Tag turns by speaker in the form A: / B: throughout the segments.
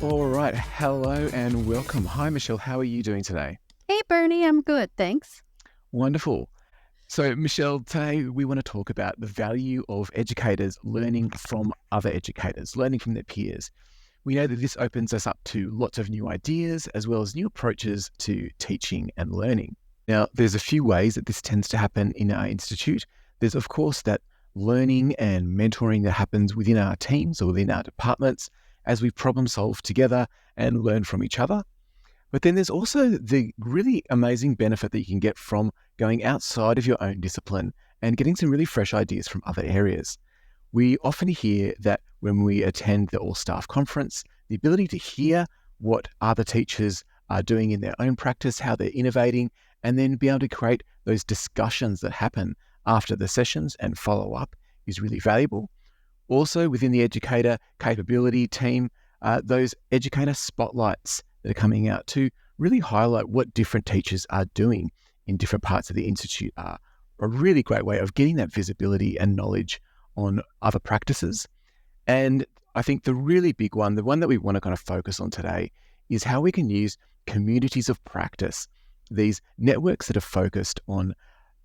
A: All right. Hello and welcome. Hi, Michelle. How are you doing today?
B: Hey, Bernie, I'm good, thanks.
A: Wonderful. So, Michelle, today we want to talk about the value of educators learning from other educators, learning from their peers. We know that this opens us up to lots of new ideas as well as new approaches to teaching and learning. Now, there's a few ways that this tends to happen in our institute. There's, of course, that learning and mentoring that happens within our teams or within our departments as we problem solve together and learn from each other. But then there's also the really amazing benefit that you can get from going outside of your own discipline and getting some really fresh ideas from other areas. We often hear that when we attend the all-staff conference, the ability to hear what other teachers are doing in their own practice, how they're innovating, and then be able to create those discussions that happen after the sessions and follow up is really valuable. Also, within the educator capability team, those educator spotlights that are coming out to really highlight what different teachers are doing in different parts of the institute are a really great way of getting that visibility and knowledge on other practices. And I think the really big one, the one that we want to kind of focus on today, is how we can use communities of practice, these networks that are focused on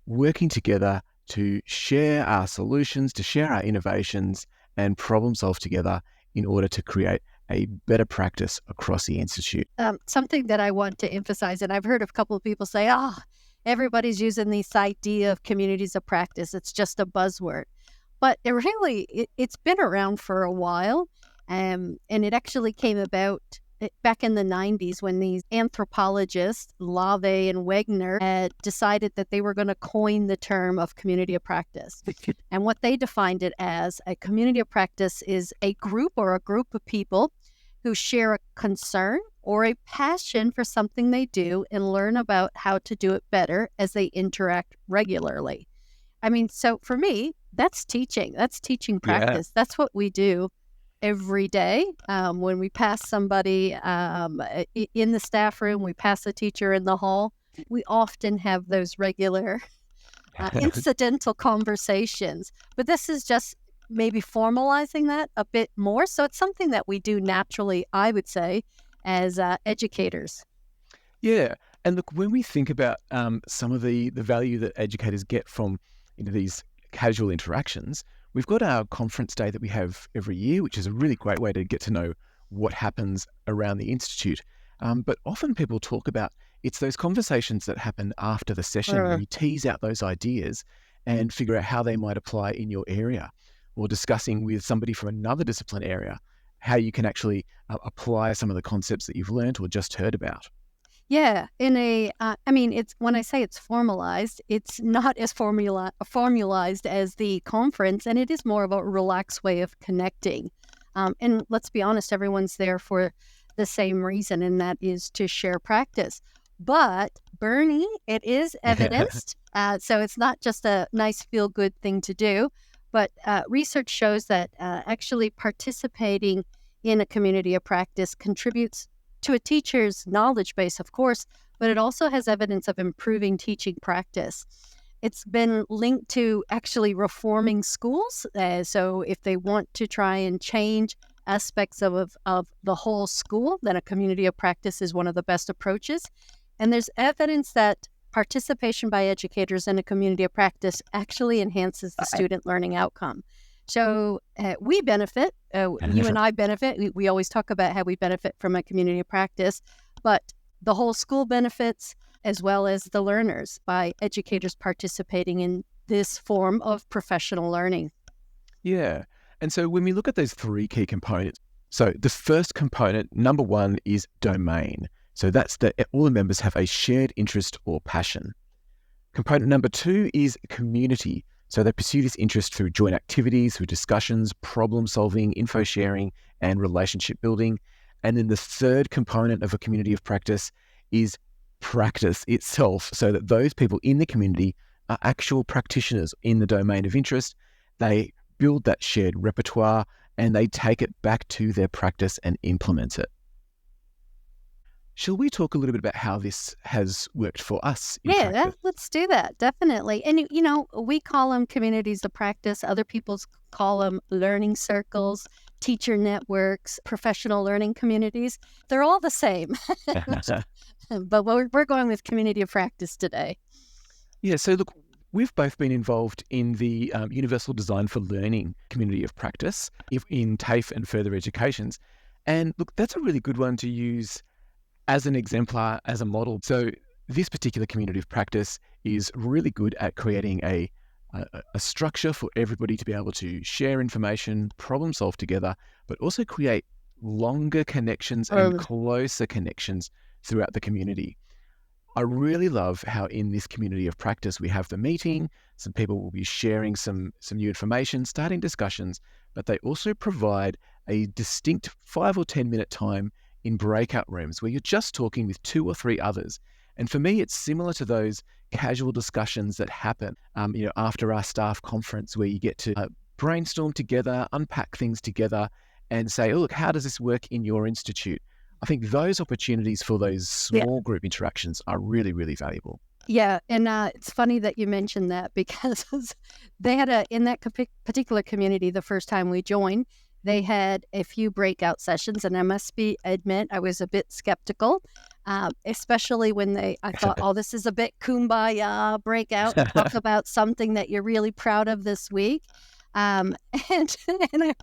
A: working together to share our solutions, to share our innovations and problem solve together in order to create a better practice across the institute.
B: Something that I want to emphasize, and I've heard a couple of people say, everybody's using this idea of communities of practice. It's just a buzzword. But it's been around for a while, and it actually came about back in the 90s when these anthropologists, Lave and Wegner, had decided that they were going to coin the term of community of practice. And what they defined it as, a community of practice is a group of people who share a concern or a passion for something they do and learn about how to do it better as they interact regularly. I mean, so for me, that's teaching. That's teaching practice. Yeah. That's what we do every day. When we pass somebody in the staff room, we pass a teacher in the hall, we often have those regular incidental conversations. But this is just maybe formalizing that a bit more. So it's something that we do naturally, I would say, as educators.
A: Yeah. And look, when we think about some of the value that educators get from these casual interactions, we've got our conference day that we have every year, which is a really great way to get to know what happens around the institute. But often people talk about it's those conversations that happen after the session where you tease out those ideas and figure out how they might apply in your area, or discussing with somebody from another discipline area how you can actually apply some of the concepts that you've learned or just heard about.
B: Yeah, it's when I say it's formalized, it's not as formalized as the conference, and it is more of a relaxed way of connecting. And let's be honest, everyone's there for the same reason, and that is to share practice. But Bernie, it is evidenced, so it's not just a nice feel-good thing to do, but research shows that actually participating in a community of practice contributes to a teacher's knowledge base, of course, but it also has evidence of improving teaching practice. It's been linked to actually reforming schools. So if they want to try and change aspects of the whole school, then a community of practice is one of the best approaches. And there's evidence that participation by educators in a community of practice actually enhances the student learning outcome. So we benefit, you and I benefit. We always talk about how we benefit from a community of practice, but the whole school benefits as well as the learners by educators participating in this form of professional learning.
A: Yeah. And so when we look at those three key components, so the first component, number one, is domain. So that's that all the members have a shared interest or passion. Component number two is community. So they pursue this interest through joint activities, through discussions, problem solving, info sharing, and relationship building. And then the third component of a community of practice is practice itself, so that those people in the community are actual practitioners in the domain of interest. They build that shared repertoire and they take it back to their practice and implement it. Shall we talk a little bit about how this has worked for us in practice?
B: Let's do that, definitely. And, we call them communities of practice. Other people call them learning circles. teacher networks, professional learning communities. They're all the same. But we're going with community of practice today.
A: Yeah, so look, we've both been involved in the Universal Design for Learning community of practice in TAFE and further educations. And look, that's a really good one to use as an exemplar, as a model. So this particular community of practice is really good at creating a structure for everybody to be able to share information, problem solve together, but also create longer connections and closer connections throughout the community. I really love how in this community of practice we have the meeting, some people will be sharing some new information, starting discussions, but they also provide a distinct 5 or 10 minute time in breakout rooms where you're just talking with 2 or 3 others. And for me, it's similar to those casual discussions that happen after our staff conference, where you get to brainstorm together, unpack things together, and say, oh, look, how does this work in your institute? I think those opportunities for those small group interactions are really, really valuable.
B: Yeah, and it's funny that you mentioned that, because they had in that particular community, the first time we joined, they had a few breakout sessions, and I must admit I was a bit skeptical, especially when I thought, oh, this is a bit kumbaya breakout, talk about something that you're really proud of this week. And I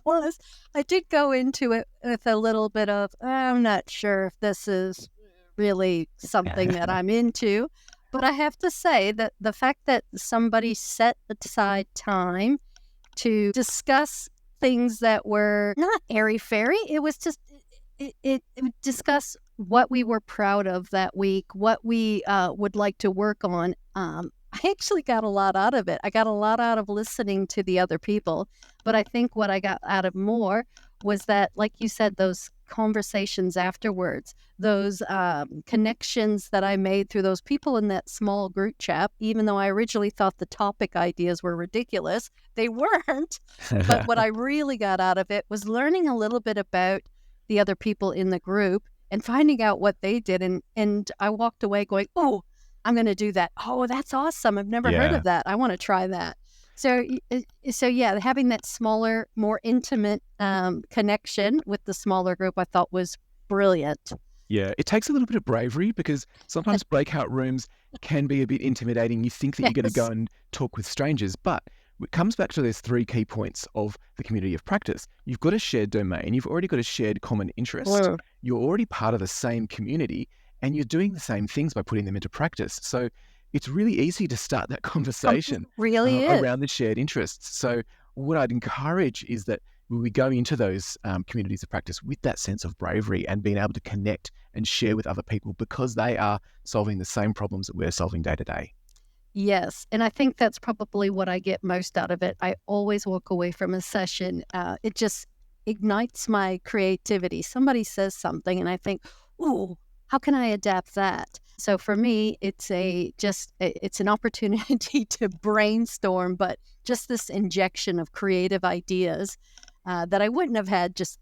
B: did go into it with a little bit of, I'm not sure if this is really something that I'm into. But I have to say that the fact that somebody set aside time to discuss things that were not airy-fairy, it was just, it discuss what we were proud of that week, what we would like to work on. I actually got a lot out of it. I got a lot out of listening to the other people, but I think what I got out of more was that, like you said, those conversations afterwards, those connections that I made through those people in that small group chat, even though I originally thought the topic ideas were ridiculous, they weren't. But what I really got out of it was learning a little bit about the other people in the group and finding out what they did. And I walked away going, oh, I'm going to do that. Oh, that's awesome. I've never heard of that. I want to try that. So yeah, having that smaller, more intimate connection with the smaller group, I thought was brilliant.
A: Yeah, it takes a little bit of bravery, because sometimes breakout rooms can be a bit intimidating. You think that you're going to go and talk with strangers, but it comes back to those 3 key points of the community of practice. You've got a shared domain. You've already got a shared common interest. You're already part of the same community, and you're doing the same things by putting them into practice. So it's really easy to start that conversation around the shared interests. So what I'd encourage is that we go into those communities of practice with that sense of bravery and being able to connect and share with other people, because they are solving the same problems that we're solving day to day.
B: Yes, and I think that's probably what I get most out of it. I always walk away from a session. It just ignites my creativity. Somebody says something and I think, ooh, how can I adapt that? So for me, it's an opportunity to brainstorm, but just this injection of creative ideas that I wouldn't have had just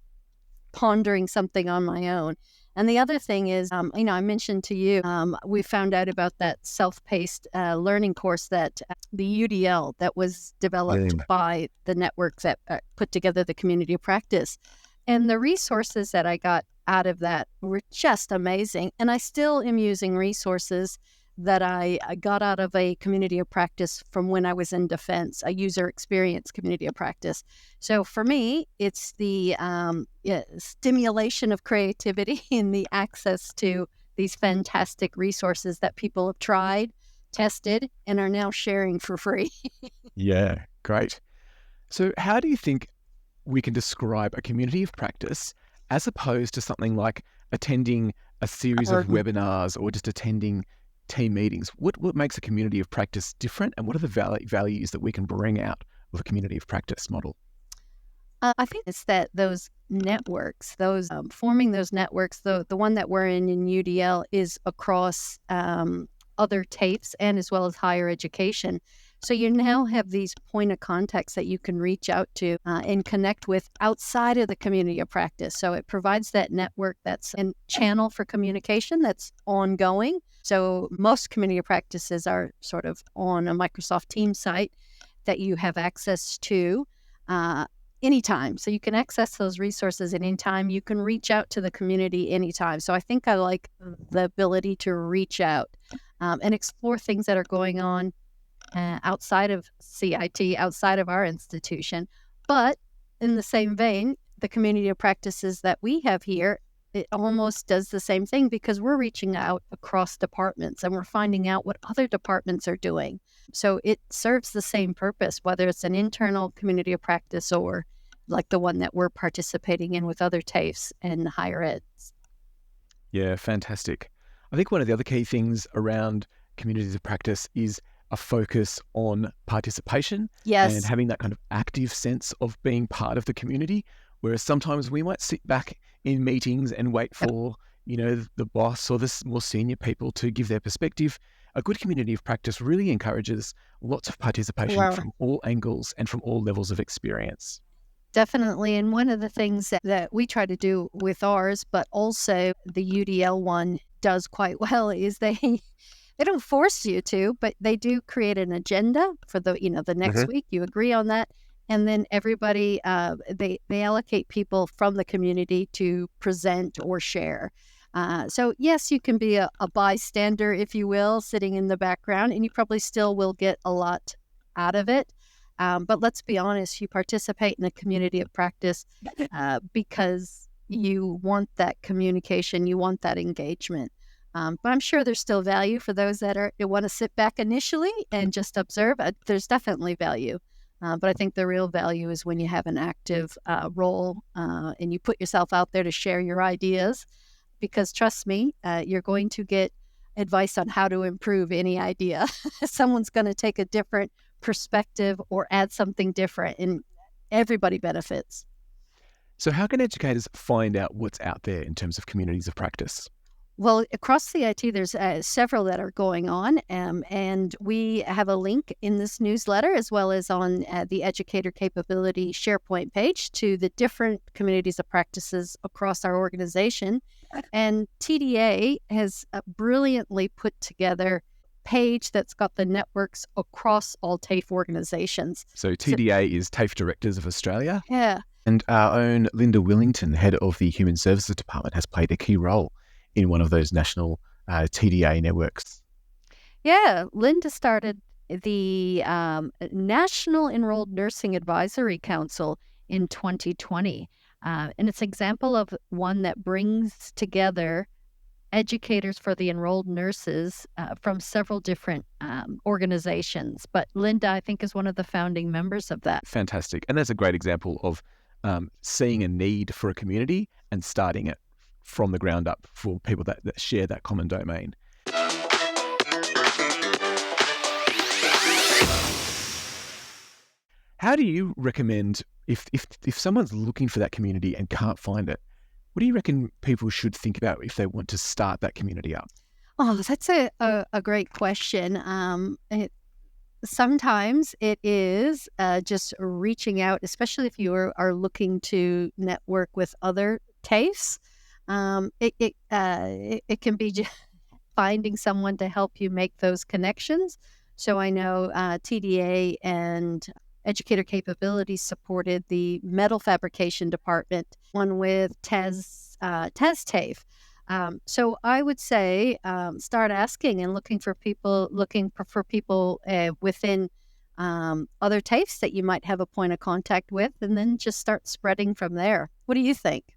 B: pondering something on my own. And the other thing is, I mentioned to you, we found out about that self-paced learning course that the UDL that was developed by the network that put together the community of practice. And the resources that I got out of that were just amazing. And I still am using resources that I got out of a community of practice from when I was in defense, a user experience community of practice. So for me, it's the stimulation of creativity and the access to these fantastic resources that people have tried, tested, and are now sharing for free.
A: Yeah, great. So how do you think we can describe a community of practice as opposed to something like attending a series of webinars or just attending team meetings? What makes a community of practice different, and what are the values that we can bring out of a community of practice model?
B: I think it's that those networks, those forming those networks, the one that we're in UDL is across other TAFEs and as well as higher education. So you now have these point of contacts that you can reach out to and connect with outside of the community of practice. So it provides that network that's a channel for communication that's ongoing. So most community of practices are sort of on a Microsoft Teams site that you have access to. anytime. So you can access those resources at any time. You can reach out to the community anytime. So I think I like the ability to reach out and explore things that are going on outside of CIT, outside of our institution. But in the same vein, the community of practices that we have here, it almost does the same thing because we're reaching out across departments and we're finding out what other departments are doing. So it serves the same purpose, whether it's an internal community of practice or like the one that we're participating in with other TAFEs and higher eds.
A: Yeah, fantastic. I think one of the other key things around communities of practice is a focus on participation and having that kind of active sense of being part of the community. Whereas sometimes we might sit back in meetings and wait for, the boss or the more senior people to give their perspective. A good community of practice really encourages lots of participation from all angles and from all levels of experience.
B: Definitely. And one of the things that we try to do with ours, but also the UDL one does quite well, is they don't force you to, but they do create an agenda for the next week. You agree on that. And then everybody, they allocate people from the community to present or share. So yes, you can be a bystander, if you will, sitting in the background, and you probably still will get a lot out of it. But let's be honest, you participate in a community of practice because you want that communication, you want that engagement. But I'm sure there's still value for those that want to sit back initially and just observe. There's definitely value. But I think the real value is when you have an active role and you put yourself out there to share your ideas, because trust me, you're going to get advice on how to improve any idea. Someone's going to take a different perspective or add something different, and everybody benefits.
A: So how can educators find out what's out there in terms of communities of practice?
B: Well, across CIT, there's several that are going on, and we have a link in this newsletter as well as on the Educator Capability SharePoint page to the different communities of practices across our organization. And TDA has brilliantly put together a page that's got the networks across all TAFE organizations.
A: So TDA is TAFE Directors of Australia.
B: Yeah.
A: And our own Linda Willington, head of the Human Services Department, has played a key role in one of those national TDA networks.
B: Yeah, Linda started the National Enrolled Nursing Advisory Council in 2020. And it's an example of one that brings together educators for the enrolled nurses from several different organizations. But Linda, I think, is one of the founding members of that.
A: Fantastic. And that's a great example of seeing a need for a community and starting it from the ground up for people that share that common domain. How do you recommend, if someone's looking for that community and can't find it, what do you reckon people should think about if they want to start that community up?
B: Oh, that's a great question. Sometimes it is just reaching out, especially if you are looking to network with other TAFEs. It can be just finding someone to help you make those connections. So I know TDA and Educator Capability supported the metal fabrication department, one with TES TAFE. So I would say start asking and looking for people within other TAFEs that you might have a point of contact with, and then just start spreading from there. What do you think?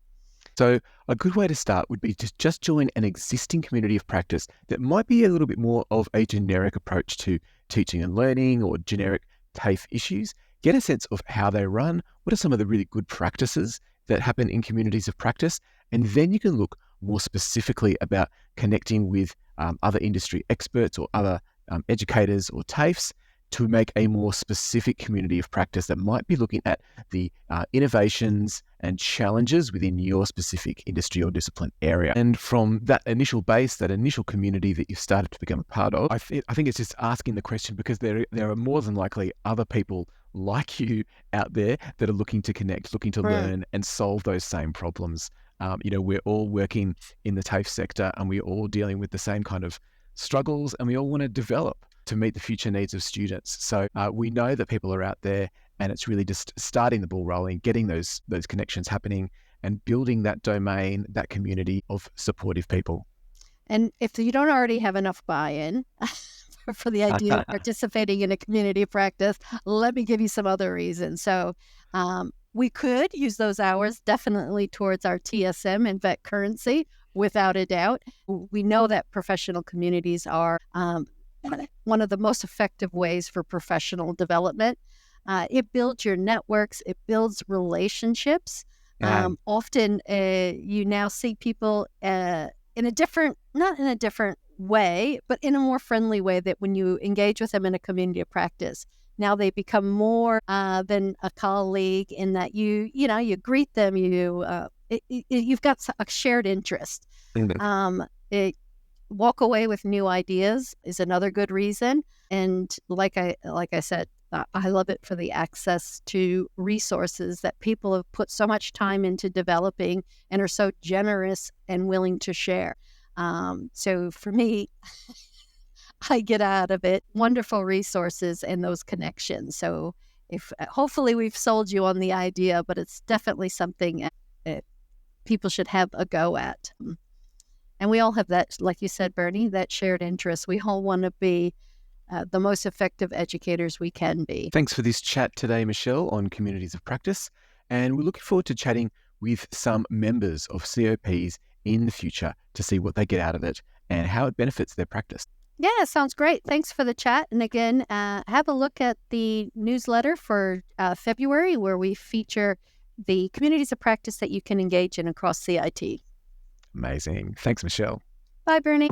A: So a good way to start would be to just join an existing community of practice that might be a little bit more of a generic approach to teaching and learning or generic TAFE issues. Get a sense of how they run, what are some of the really good practices that happen in communities of practice, and then you can look more specifically about connecting with other industry experts or other educators or TAFEs to make a more specific community of practice that might be looking at the innovations and challenges within your specific industry or discipline area. And from that initial base, that initial community that you've started to become a part of, I think it's just asking the question, because there are more than likely other people like you out there that are looking to connect, looking to learn and solve those same problems. We're all working in the TAFE sector and we're all dealing with the same kind of struggles, and we all want to develop. to meet the future needs of students. So we know that people are out there, and it's really just starting the ball rolling, getting those connections happening, and building that domain, that community of supportive people.
B: And if you don't already have enough buy-in for the idea of participating in a community practice, let me give you some other reasons. So we could use those hours definitely towards our TSM and vet currency, without a doubt. We know that professional communities are one of the most effective ways for professional development. It builds your networks. It builds relationships. Often you now see people not in a different way, but in a more friendly way, that when you engage with them in a community of practice, now they become more than a colleague, in that you greet them, you've got a shared interest. Walk away with new ideas is another good reason. And like I said, I love it for the access to resources that people have put so much time into developing and are so generous and willing to share. So for me, I get out of it wonderful resources and those connections. So hopefully we've sold you on the idea, but it's definitely something people should have a go at. And we all have that, like you said, Bernie, that shared interest. We all want to be the most effective educators we can be.
A: Thanks for this chat today, Michelle, on communities of practice. And we're looking forward to chatting with some members of COPs in the future to see what they get out of it and how it benefits their practice.
B: Yeah, sounds great. Thanks for the chat. And again, have a look at the newsletter for February, where we feature the communities of practice that you can engage in across CIT.
A: Amazing. Thanks, Michelle.
B: Bye, Bernie.